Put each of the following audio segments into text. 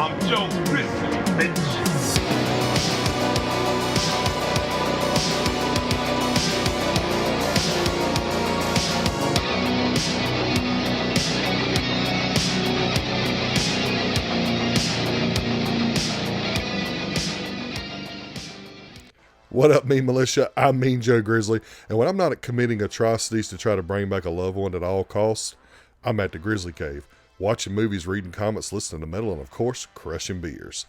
I'm Joe Grizzly, bitch. What up, Militia? I mean Joe Grizzly. And when I'm not committing atrocities to try to bring back a loved one at all costs, I'm at the Grizzly Cave, watching movies, reading comics, listening to metal, and of course, crushing beers.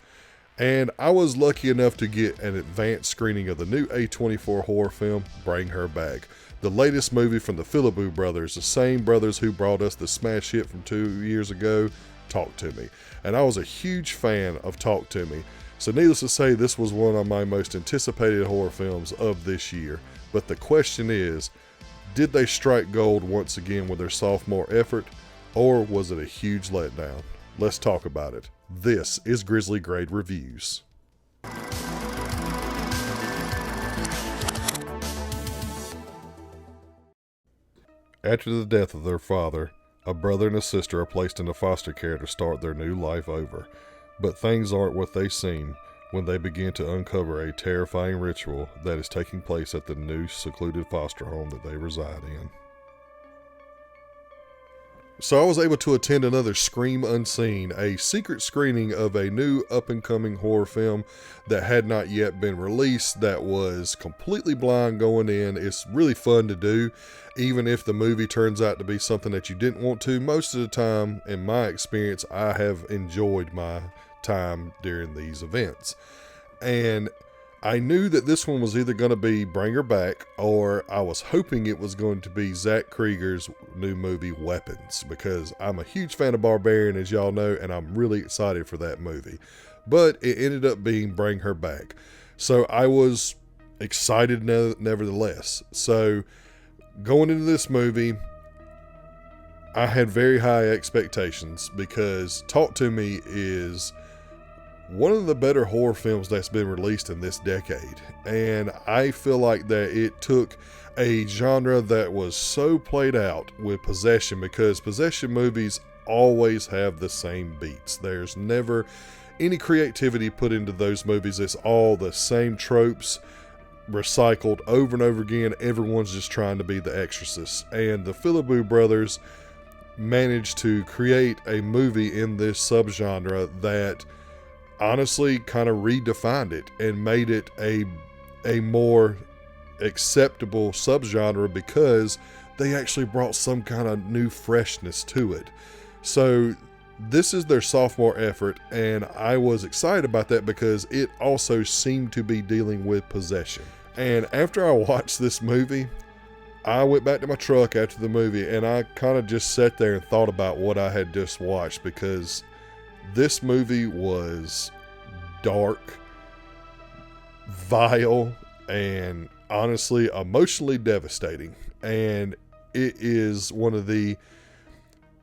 And I was lucky enough to get an advanced screening of the new A24 horror film, Bring Her Back. The latest movie from the Philippou brothers, the same brothers who brought us the smash hit from 2 years ago, Talk to Me. And I was a huge fan of Talk to Me. So needless to say, this was one of my most anticipated horror films of this year. But the question is, did they strike gold once again with their sophomore effort, or was it a huge letdown? Let's talk about it. This is Grizzly Grade Reviews. After the death of their father, a brother and a sister are placed into foster care to start their new life over. But things aren't what they seem when they begin to uncover a terrifying ritual that is taking place at the new secluded foster home that they reside in. So I was able to attend another Scream Unseen, a secret screening of a new up-and-coming horror film that had not yet been released, that was completely blind going in. It's really fun to do, even if the movie turns out to be something that you didn't want to. Most of the time, in my experience, I have enjoyed my time during these events. And I knew that this one was either going to be Bring Her Back, or I was hoping it was going to be Zach Krieger's new movie Weapons, because I'm a huge fan of Barbarian, as y'all know, and I'm really excited for that movie. But it ended up being Bring Her Back. So I was excited nevertheless. So going into this movie, I had very high expectations, because Talk to Me is one of the better horror films that's been released in this decade. And I feel like that it took a genre that was so played out with possession, because possession movies always have the same beats. There's never any creativity put into those movies. It's all the same tropes recycled over and over again. Everyone's just trying to be the exorcist. And the Philippou brothers managed to create a movie in this subgenre that honestly kind of redefined it and made it a more acceptable subgenre, because they actually brought some kind of new freshness to it. So this is their sophomore effort, and I was excited about that because it also seemed to be dealing with possession. And after I watched this movie, I went back to my truck after the movie, and I kind of just sat there and thought about what I had just watched, because this movie was dark, vile, and honestly emotionally devastating. And it is one of the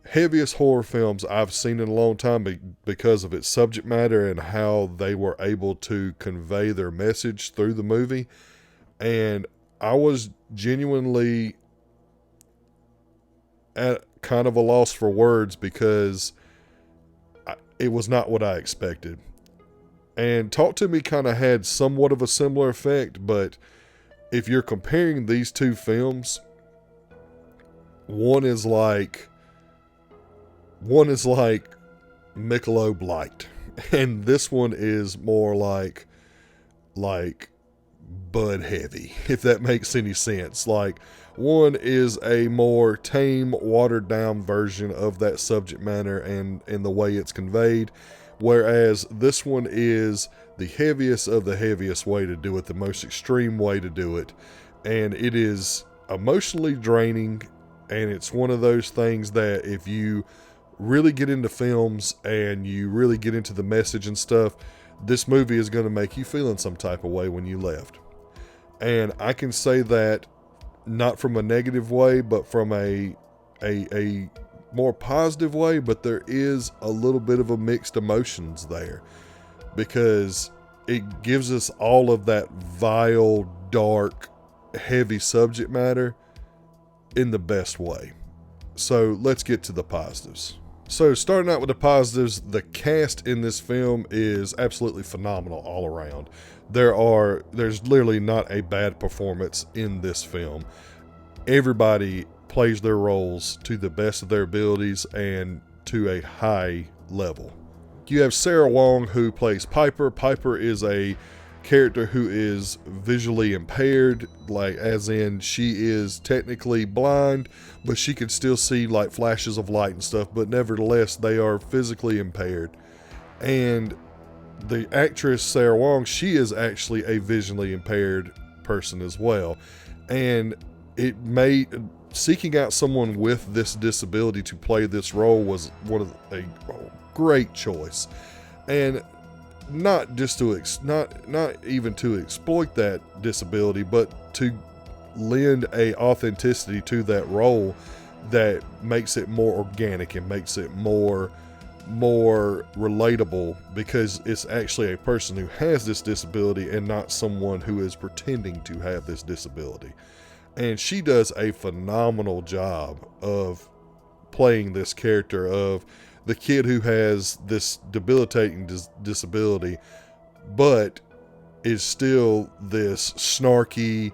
heaviest horror films I've seen in a long time, because of its subject matter and how they were able to convey their message through the movie. And I was genuinely at kind of a loss for words, because it was not what I expected. And Talk to Me kind of had somewhat of a similar effect, but if you're comparing these two films, one is like Michelob Light, and this one is more like Bud Heavy, if that makes any sense. Like, one is a more tame, watered down version of that subject matter and the way it's conveyed, whereas this one is the heaviest of the heaviest way to do it, the most extreme way to do it. And it is emotionally draining, and it's one of those things that if you really get into films and you really get into the message and stuff, this movie is going to make you feel in some type of way when you left. And I can say that not from a negative way, but from a more positive way, but there is a little bit of a mixed emotions there, because it gives us all of that vile, dark, heavy subject matter in the best way. So let's get to the positives. So starting out with the positives, the cast in this film is absolutely phenomenal all around. There's literally not a bad performance in this film. Everybody plays their roles to the best of their abilities and to a high level. You have Sarah Wong, who plays Piper. Piper is a character who is visually impaired, like as in she is technically blind, but she can still see like flashes of light and stuff, but nevertheless they are physically impaired. And the actress Sarah Wong, she is actually a visually impaired person as well. And it made seeking out someone with this disability to play this role was a great choice. And not just to not even to exploit that disability, but to lend a authenticity to that role that makes it more organic and makes it more relatable, because it's actually a person who has this disability and not someone who is pretending to have this disability. And she does a phenomenal job of playing this character of the kid who has this debilitating disability, but is still this snarky,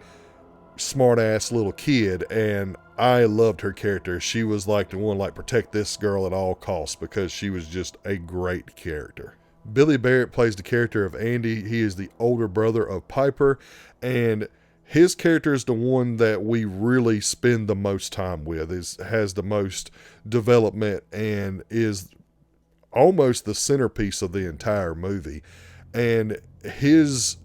smart-ass little kid. And I loved her character. She was like the one, like, protect this girl at all costs, because she was just a great character. Billy Barrett plays the character of Andy. He is the older brother of Piper, and his character is the one that we really spend the most time with, has the most development, and is almost the centerpiece of the entire movie. And his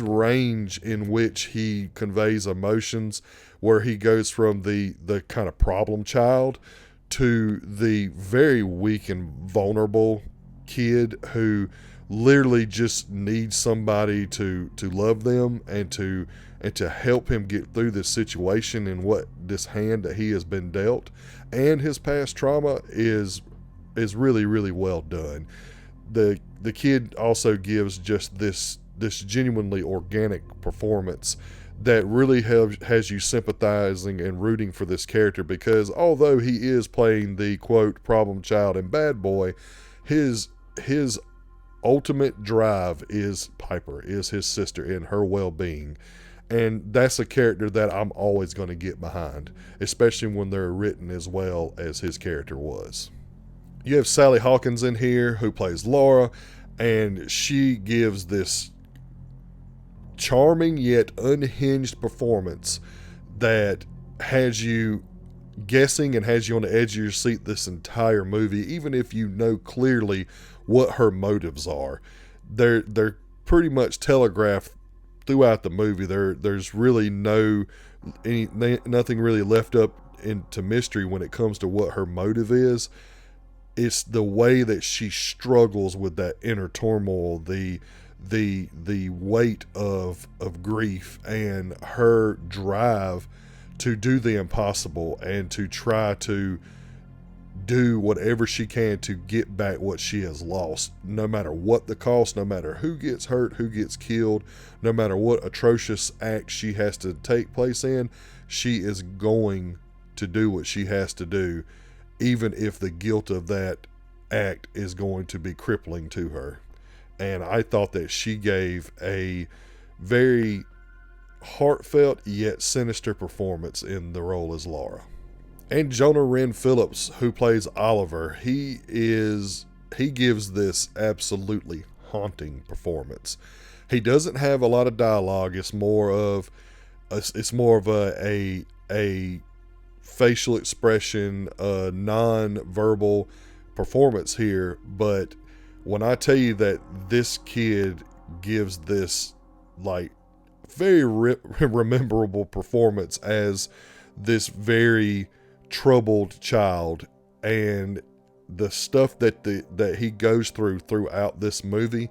range in which he conveys emotions, where he goes from the kind of problem child to the very weak and vulnerable kid who literally just needs somebody to love them and to help him get through this situation and what this hand that he has been dealt, and his past trauma is really, really well done. The kid also gives just this genuinely organic performance that really has you sympathizing and rooting for this character, because although he is playing the quote problem child and bad boy, his ultimate drive is Piper, is his sister and her well-being. And that's a character that I'm always going to get behind, especially when they're written as well as his character was. You have Sally Hawkins in here, who plays Laura, and she gives this charming yet unhinged performance that has you guessing and has you on the edge of your seat this entire movie, even if you know clearly what her motives are. They're pretty much telegraphed throughout the movie. There's really nothing really left up into mystery when it comes to what her motive is. It's the way that she struggles with that inner turmoil, the weight of grief, and her drive to do the impossible and to try to do whatever she can to get back what she has lost, no matter what the cost, no matter who gets hurt, who gets killed, no matter what atrocious act she has to take place in. She is going to do what she has to do, even if the guilt of that act is going to be crippling to her. And I thought that she gave a very heartfelt yet sinister performance in the role as Laura. And Jonah Ren Phillips, who plays Oliver, he gives this absolutely haunting performance. He doesn't have a lot of dialogue. It's more of a facial expression, non-verbal performance here. But when I tell you that this kid gives this like very rememberable performance as this very troubled child, and the stuff that he goes throughout this movie,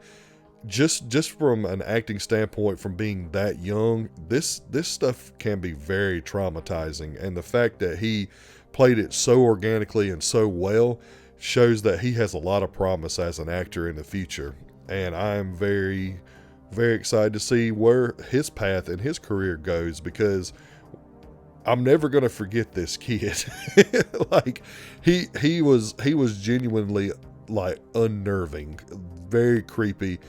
just from an acting standpoint, from being that young, this stuff can be very traumatizing. And the fact that he played it so organically and so well shows that he has a lot of promise as an actor in the future. And I'm very, very excited to see where his path and his career goes, because I'm never gonna forget this kid. Like he was genuinely like unnerving, very creepy,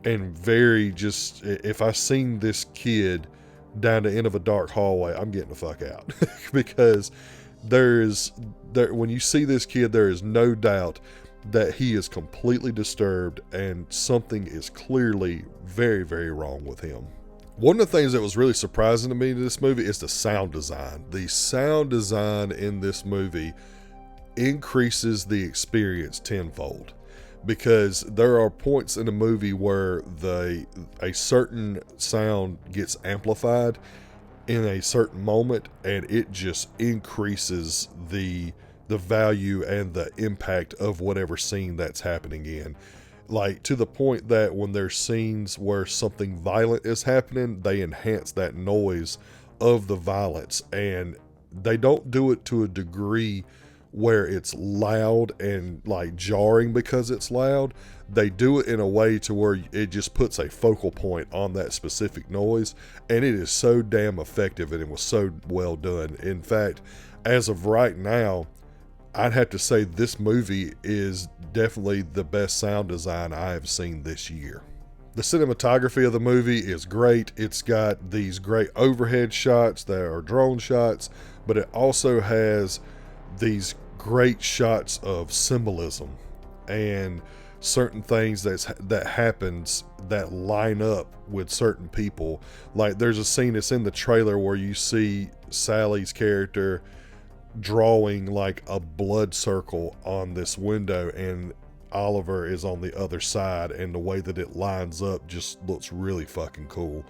and very just, if I seen this kid down the end of a dark hallway, I'm getting the fuck out. Because when you see this kid, there is no doubt that he is completely disturbed and something is clearly very, very wrong with him. One of the things that was really surprising to me in this movie is the sound design. The sound design in this movie increases the experience tenfold, because there are points in the movie where a certain sound gets amplified in a certain moment, and it just increases the value and the impact of whatever scene that's happening in. Like, to the point that when there's scenes where something violent is happening, they enhance that noise of the violence, and they don't do it to a degree where it's loud and like jarring because it's loud. They do it in a way to where it just puts a focal point on that specific noise, and it is so damn effective, and it was so well done. In fact, as of right now, I'd have to say this movie is definitely the best sound design I have seen this year. The cinematography of the movie is great. It's got these great overhead shots that are drone shots, but it also has these great shots of symbolism and certain things that happens that line up with certain people. Like, there's a scene that's in the trailer where you see Sally's character drawing like a blood circle on this window, and Oliver is on the other side, and the way that it lines up just looks really fucking cool.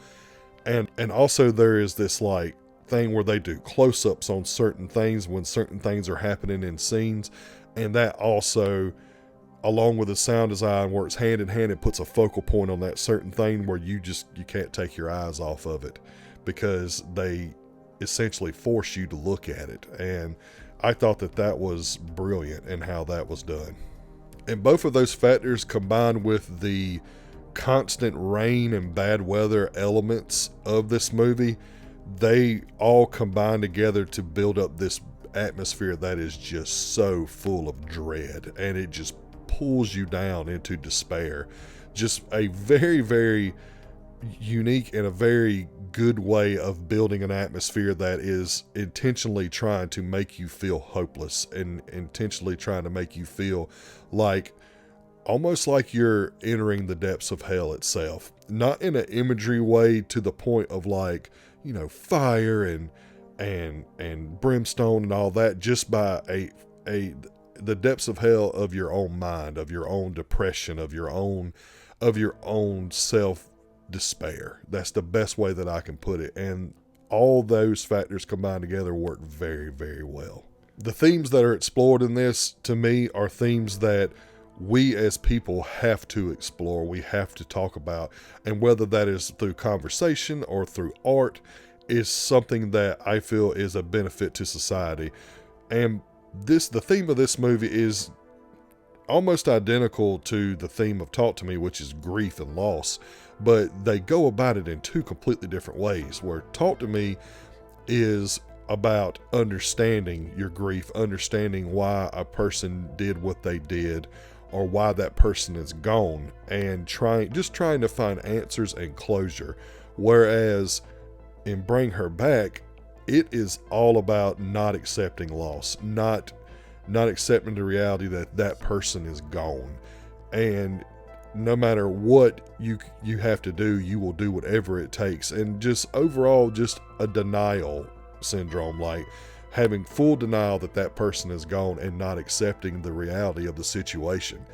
And also there is this like thing where they do close-ups on certain things when certain things are happening in scenes, and that also, along with the sound design, works hand in hand. It puts a focal point on that certain thing where you can't take your eyes off of it, because they essentially force you to look at it. And I thought that was brilliant in how that was done. And both of those factors, combined with the constant rain and bad weather elements of this movie, they all combine together to build up this atmosphere that is just so full of dread, and it just pulls you down into despair. Just a very, very unique and a very good way of building an atmosphere that is intentionally trying to make you feel hopeless, and intentionally trying to make you feel like, almost like you're entering the depths of hell itself. Not in an imagery way to the point of like, fire and brimstone and all that, just by the depths of hell of your own mind, of your own depression, of your own self despair. That's the best way that I can put it. And all those factors combined together work very, very well. The themes that are explored in this, to me, are themes that we as people have to explore, we have to talk about, and whether that is through conversation or through art, is something that I feel is a benefit to society. And the theme of this movie is almost identical to the theme of Talk to Me, which is grief and loss, but they go about it in two completely different ways. Where Talk to Me is about understanding your grief, understanding why a person did what they did, or why that person is gone, and trying to find answers and closure. Whereas in Bring Her Back, it is all about not accepting loss, not accepting the reality that person is gone, and no matter what you have to do, you will do whatever it takes. And just overall, just a denial syndrome, like having full denial that person is gone and not accepting the reality of the situation.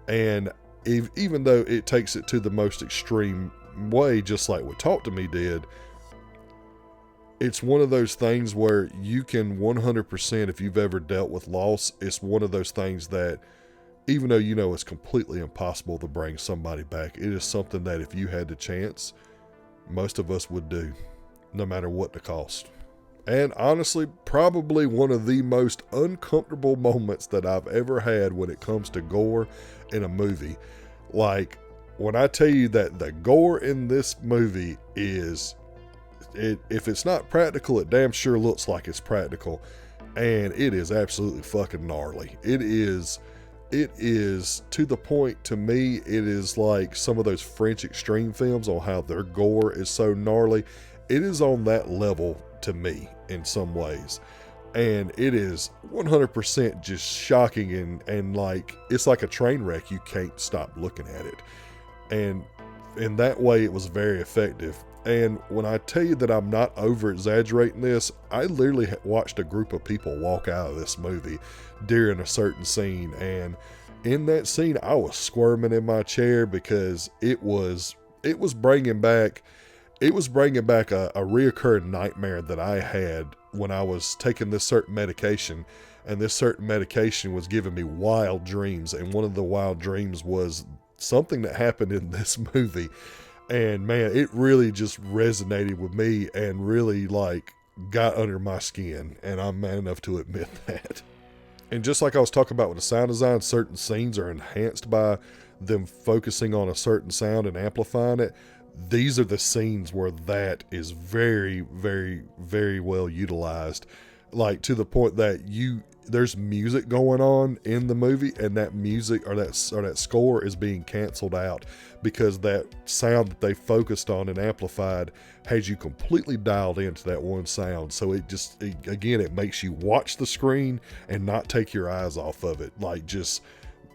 And even though it takes it to the most extreme way, just like what Talk to Me did, it's one of those things where you can 100%, if you've ever dealt with loss, it's one of those things that, even though it's completely impossible to bring somebody back, it is something that if you had the chance, most of us would do, no matter what the cost. And honestly, probably one of the most uncomfortable moments that I've ever had when it comes to gore in a movie. Like, when I tell you that the gore in this movie is if it's not practical, it damn sure looks like it's practical, and it is absolutely fucking gnarly. It is to the point, to me, it is like some of those French extreme films on how their gore is so gnarly. It is on that level to me in some ways. And it is 100% just shocking, and like, it's like a train wreck. You can't stop looking at it. And in that way, it was very effective. And when I tell you that I'm not over exaggerating this, I literally watched a group of people walk out of this movie during a certain scene. And in that scene, I was squirming in my chair because it was bringing back a reoccurring nightmare that I had when I was taking this certain medication, and this certain medication was giving me wild dreams. And one of the wild dreams was something that happened in this movie. And man, it really just resonated with me and really like got under my skin. And I'm man enough to admit that. And just like I was talking about with the sound design, certain scenes are enhanced by them focusing on a certain sound and amplifying it. These are the scenes where that is very, very, very well utilized. Like, to the point that there's music going on in the movie, and that music or that score is being canceled out because that sound that they focused on and amplified has you completely dialed into that one sound. So it makes you watch the screen and not take your eyes off of it. Like, just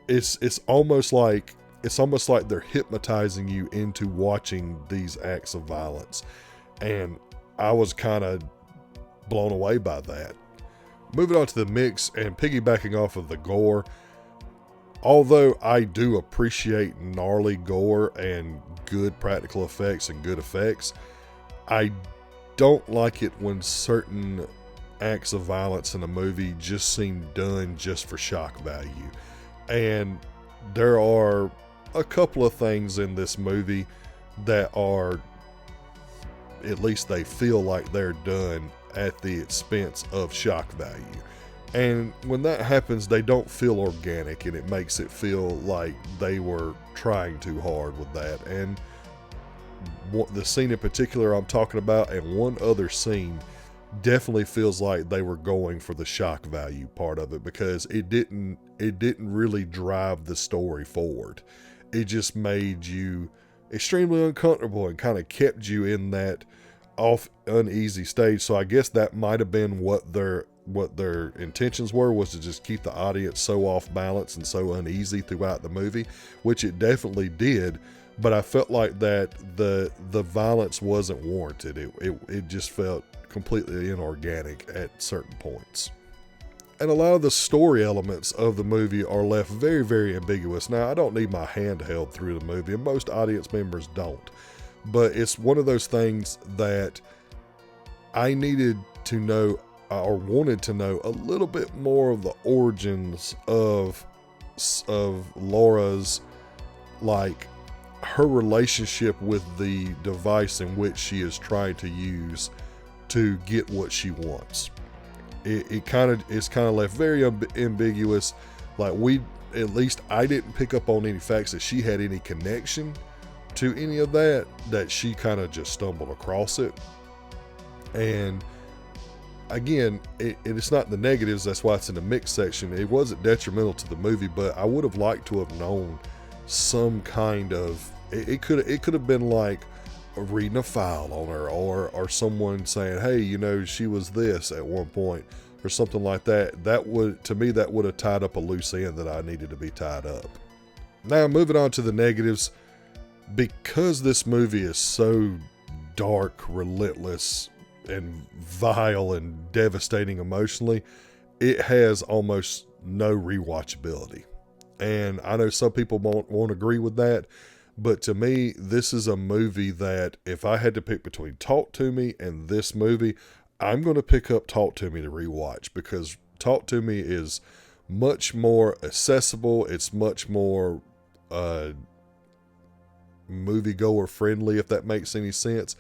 it's almost like they're hypnotizing you into watching these acts of violence. And I was kind of blown away by that. Moving on to the mix and piggybacking off of the gore, although I do appreciate gnarly gore and good practical effects and good effects, I don't like it when certain acts of violence in a movie just seem done just for shock value. And there are a couple of things in this movie that are, at least they feel like they're done at the expense of shock value. And when that happens, they don't feel organic, and it makes it feel like they were trying too hard with that. And the scene in particular I'm talking about, and one other scene, definitely feels like they were going for the shock value part of it, because it didn't really drive the story forward. It just made you extremely uncomfortable and kind of kept you in that uneasy stage. So I guess that might have been what their intentions were, was to just keep the audience so off balance and so uneasy throughout the movie, which it definitely did. But I felt like that the violence wasn't warranted. It just felt completely inorganic at certain points. And a lot of the story elements of the movie are left very, very ambiguous. Now, I don't need my hand held through the movie, and most audience members don't. But it's one of those things that I needed to know, or wanted to know, a little bit more of the origins of Laura's, like, her relationship with the device in which she is trying to use to get what she wants. It's kind of left very ambiguous. Like, at least I didn't pick up on any facts that she had any connection to any of that she kind of just stumbled across it. And again, it's not the negatives, that's why it's in the mix section. It wasn't detrimental to the movie, but I would have liked to have known some kind of, it could have been like reading a file on her, or someone saying, hey, she was this at one point, or something like that. That would have tied up a loose end that I needed to be tied up. Now, moving on to the negatives, because this movie is so dark, relentless, and vile and devastating emotionally, it has almost no rewatchability. And I know some people won't agree with that, but to me, this is a movie that if I had to pick between Talk to Me and this movie, I'm going to pick up Talk to Me to rewatch, because Talk to Me is much more accessible. It's much more moviegoer friendly, if that makes any sense.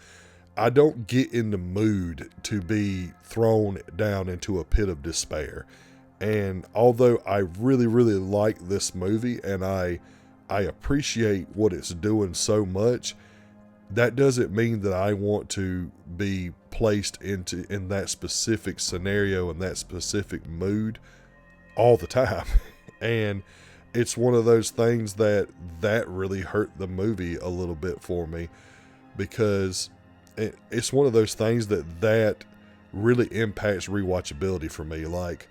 I don't get in the mood to be thrown down into a pit of despair. And although I really, really like this movie, and I appreciate what it's doing so much, that doesn't mean that I want to be placed in that specific scenario and that specific mood all the time. And it's one of those things that really hurt the movie a little bit for me, because it's one of those things that really impacts rewatchability for me. Like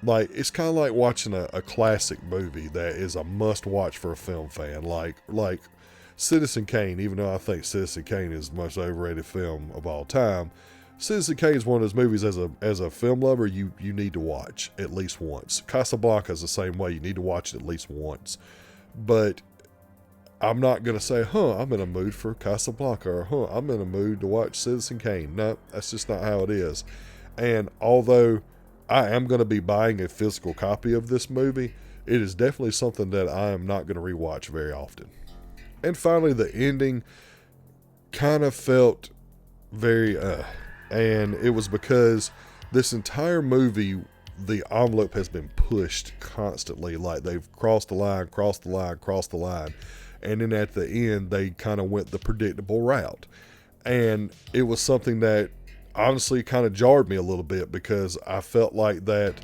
it's kind of like watching a classic movie that is a must watch for a film fan, like Citizen Kane. Even though I think Citizen Kane is the most overrated film of all time, Citizen Kane is one of those movies as a film lover you need to watch at least once. Casablanca is the same way. You need to watch it at least once. But I'm not going to say, I'm in a mood for Casablanca, or I'm in a mood to watch Citizen Kane. No, that's just not how it is. And although I am going to be buying a physical copy of this movie, it is definitely something that I am not going to rewatch very often. And finally, the ending kind of felt very, and it was because this entire movie, the envelope has been pushed constantly. Like they've crossed the line, crossed the line, crossed the line. And then at the end, they kind of went the predictable route. And it was something that honestly kind of jarred me a little bit, because I felt like that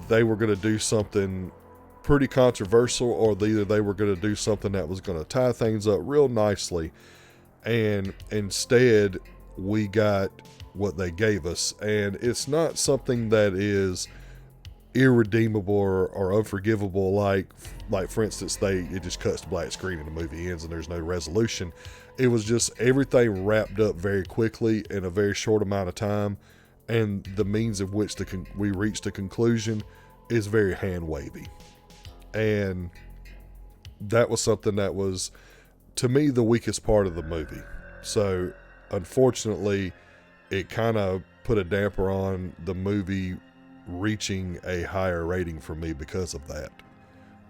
they were going to do something pretty controversial, or either they were going to do something that was going to tie things up real nicely. And instead, we got what they gave us. And it's not something that is irredeemable or unforgivable, like for instance, it just cuts to black screen and the movie ends and there's no resolution. It was just everything wrapped up very quickly in a very short amount of time, and the means of which we reached a conclusion is very hand wavy. And that was something that was, to me, the weakest part of the movie. So unfortunately, it kind of put a damper on the movie reaching a higher rating for me because of that.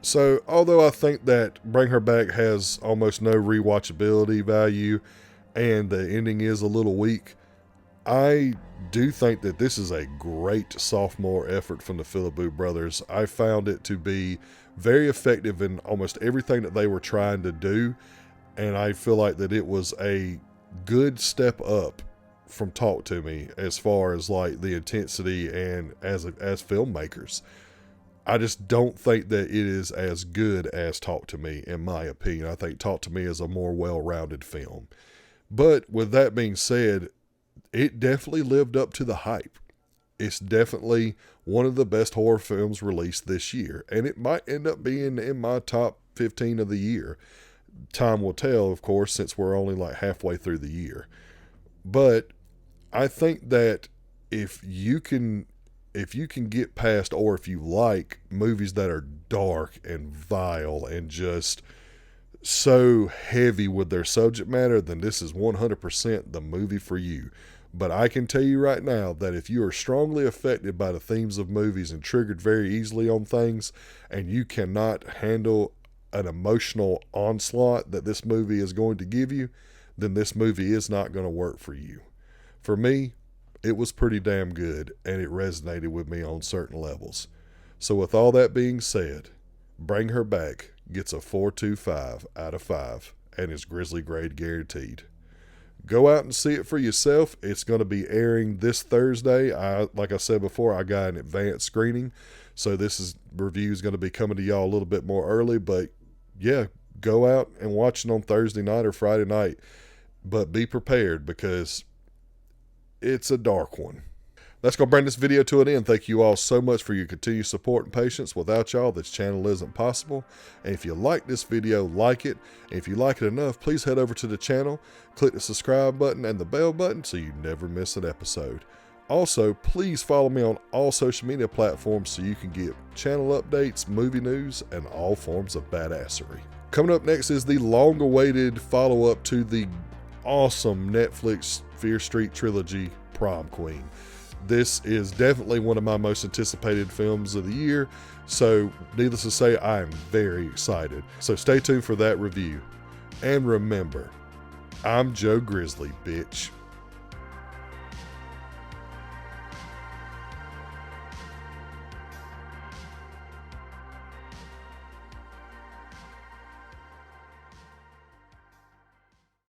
So although I think that Bring Her Back has almost no rewatchability value and the ending is a little weak, I do think that this is a great sophomore effort from the Philippou brothers. I found it to be very effective in almost everything that they were trying to do, and I feel like that it was a good step up from Talk to Me as far as like the intensity and as filmmakers. I just don't think that it is as good as Talk to Me, in my opinion. I think Talk to Me is a more well-rounded film. But with that being said, it definitely lived up to the hype. It's definitely one of the best horror films released this year, and it might end up being in my top 15 of the year. Time will tell, of course, since we're only like halfway through the year. But I think that if you can get past, or if you like movies that are dark and vile and just so heavy with their subject matter, then this is 100% the movie for you. But I can tell you right now that if you are strongly affected by the themes of movies and triggered very easily on things, and you cannot handle an emotional onslaught that this movie is going to give you, then this movie is not going to work for you. For me, it was pretty damn good, and it resonated with me on certain levels. So with all that being said, Bring Her Back gets a 4.25 out of 5 and is Grizzly grade guaranteed. Go out and see it for yourself. It's going to be airing this Thursday. Like I said before, I got an advanced screening, so review is going to be coming to y'all a little bit more early. But yeah, go out and watch it on Thursday night or Friday night. But be prepared, because it's a dark one. That's going to bring this video to an end. Thank you all so much for your continued support and patience. Without y'all, this channel isn't possible. And if you like this video, like it. And if you like it enough, please head over to the channel, click the subscribe button and the bell button so you never miss an episode. Also, please follow me on all social media platforms so you can get channel updates, movie news, and all forms of badassery. Coming up next is the long-awaited follow-up to the awesome Netflix Fear Street trilogy, Prom Queen. This is definitely one of my most anticipated films of the year, so needless to say, I am very excited. So stay tuned for that review. And remember, I'm Joe Grizzly, bitch.